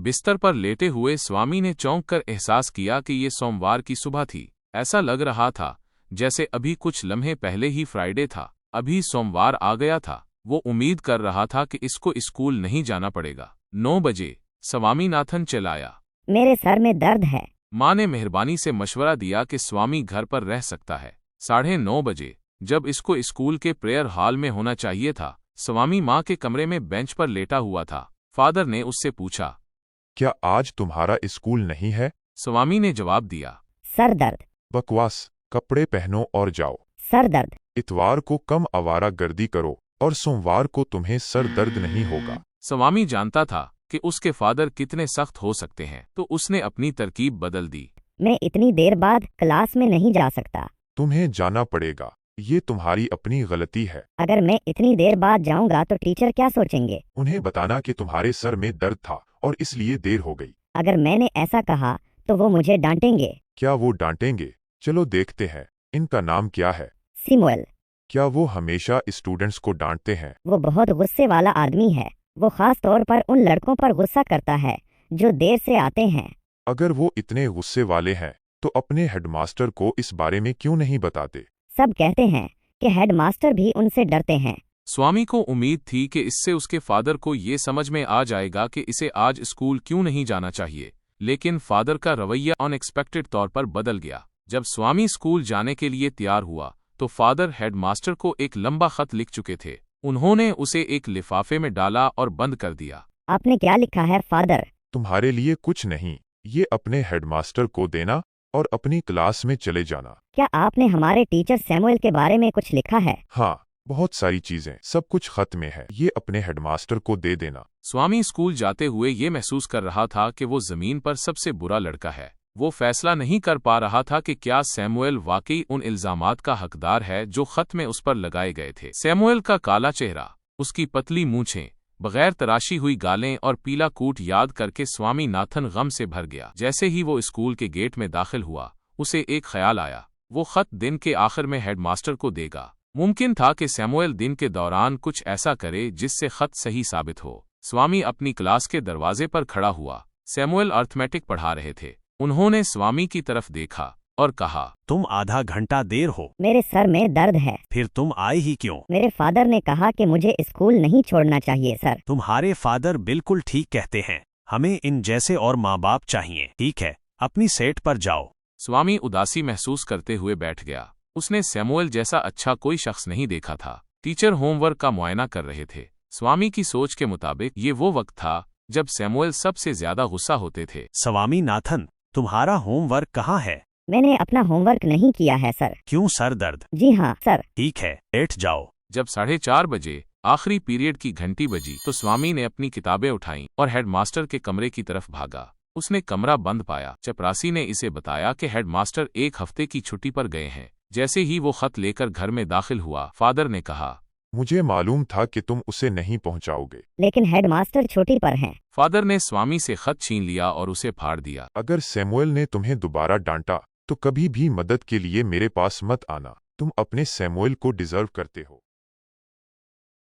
बिस्तर पर लेटे हुए स्वामी ने चौंक कर एहसास किया कि ये सोमवार की सुबह थी। ऐसा लग रहा था जैसे अभी कुछ लम्हे पहले ही फ्राइडे था। अभी सोमवार आ गया था। वो उम्मीद कर रहा था कि इसको स्कूल नहीं जाना पड़ेगा। 9 बजे स्वामीनाथन चिल्लाया, मेरे सर में दर्द है। माँ ने मेहरबानी से मशवरा दिया कि स्वामी घर पर रह सकता है। 9:30 बजे जब इसको स्कूल के प्रेयर हॉल में होना चाहिए था, स्वामी माँ के कमरे में बेंच पर लेटा हुआ था। फादर ने उससे पूछा, क्या आज तुम्हारा स्कूल नहीं है? स्वामी ने जवाब दिया, सर दर्द। बकवास, कपड़े पहनो और जाओ। सर दर्द। इतवार को कम आवारागर्दी करो और सोमवार को तुम्हें सर दर्द नहीं होगा। स्वामी जानता था कि उसके फादर कितने सख्त हो सकते हैं, तो उसने अपनी तरकीब बदल दी। मैं इतनी देर बाद क्लास में नहीं जा सकता। तुम्हें जाना पड़ेगा, ये तुम्हारी अपनी गलती है। अगर मैं इतनी देर बाद जाऊंगा तो टीचर क्या सोचेंगे? उन्हें बताना कि तुम्हारे सर में दर्द था और इसलिए देर हो गई। अगर मैंने ऐसा कहा तो वो मुझे डांटेंगे। क्या वो डांटेंगे? चलो देखते हैं। इनका नाम क्या है? सिमुएल। क्या वो हमेशा स्टूडेंट्स को डांटते हैं? वो बहुत गुस्से वाला आदमी है। वो खास तौर पर उन लड़कों पर गुस्सा करता है जो देर से आते हैं। अगर वो इतने गुस्से वाले हैं तो अपने हेडमास्टर को इस बारे में क्यों नहीं बताते? सब कहते हैं कि हेडमास्टर भी उनसे डरते हैं। स्वामी को उम्मीद थी कि इससे उसके फादर को ये समझ में आ जाएगा कि इसे आज स्कूल क्यों नहीं जाना चाहिए, लेकिन फादर का रवैया अनएक्सपेक्टेड तौर पर बदल गया। जब स्वामी स्कूल जाने के लिए तैयार हुआ तो फादर हेडमास्टर को एक लंबा खत लिख चुके थे। उन्होंने उसे एक लिफाफे में डाला और बंद कर दिया। आपने क्या लिखा है फादर? तुम्हारे लिए कुछ नहीं, ये अपने हेडमास्टर को देना और अपनी क्लास में चले जाना। क्या आपने हमारे टीचर सैमुअल के बारे में कुछ लिखा है? हाँ, बहुत सारी चीजें, सब कुछ खत में है। ये अपने हेडमास्टर को दे देना। स्वामी स्कूल जाते हुए ये महसूस कर रहा था कि वो जमीन पर सबसे बुरा लड़का है। वो फैसला नहीं कर पा रहा था कि क्या सैमुअल वाकई उन इल्जामात का हकदार है जो खत में उस पर लगाए गए थे। सैमुअल का काला चेहरा, उसकी पतली मूंछें, बगैर तराशी हुई गालें और पीला कूट याद करके स्वामीनाथन गम से भर गया। जैसे ही वो स्कूल के गेट में दाखिल हुआ, उसे एक ख्याल आया। वो खत दिन के आखिर में हेडमास्टर को देगा। मुमकिन था कि सैमुअल दिन के दौरान कुछ ऐसा करे जिससे खत सही साबित हो। स्वामी अपनी क्लास के दरवाजे पर खड़ा हुआ। सैमुअल अर्थमेटिक पढ़ा रहे थे। उन्होंने स्वामी की तरफ देखा और कहा, तुम आधा घंटा देर हो। मेरे सर में दर्द है। फिर तुम आए ही क्यों? मेरे फादर ने कहा कि मुझे स्कूल नहीं छोड़ना चाहिए सर। तुम्हारे फादर बिल्कुल ठीक कहते हैं। हमें इन जैसे और माँ बाप चाहिए। ठीक है, अपनी सेट पर जाओ। स्वामी उदासी महसूस करते हुए बैठ गया। उसने सैमुअल जैसा अच्छा कोई शख्स नहीं देखा था। टीचर होमवर्क का मुआयना कर रहे थे। स्वामी की सोच के मुताबिक ये वो वक्त था जब सैमुअल सबसे ज्यादा गुस्सा होते थे। स्वामीनाथन, तुम्हारा होमवर्क कहाँ है? मैंने अपना होमवर्क नहीं किया है सर। क्यों, सर दर्द? जी हाँ सर। ठीक है, बैठ जाओ। जब 4:30 बजे आखिरी पीरियड की घंटी बजी तो स्वामी ने अपनी किताबें उठाईं और हेडमास्टर के कमरे की तरफ भागा। उसने कमरा बंद पाया। चपरासी ने इसे बताया कि हेडमास्टर 1 हफ्ते की छुट्टी पर गए हैं। जैसे ही वो खत लेकर घर में दाखिल हुआ, फादर ने कहा, मुझे मालूम था कि तुम उसे नहीं पहुंचाओगे। लेकिन हेडमास्टर छुट्टी पर हैं। फादर ने स्वामी से खत छीन लिया और उसे फाड़ दिया। अगर सैमुअल ने तुम्हें दोबारा डांटा तो कभी भी मदद के लिए मेरे पास मत आना। तुम अपने सैमुअल को डिजर्व करते हो।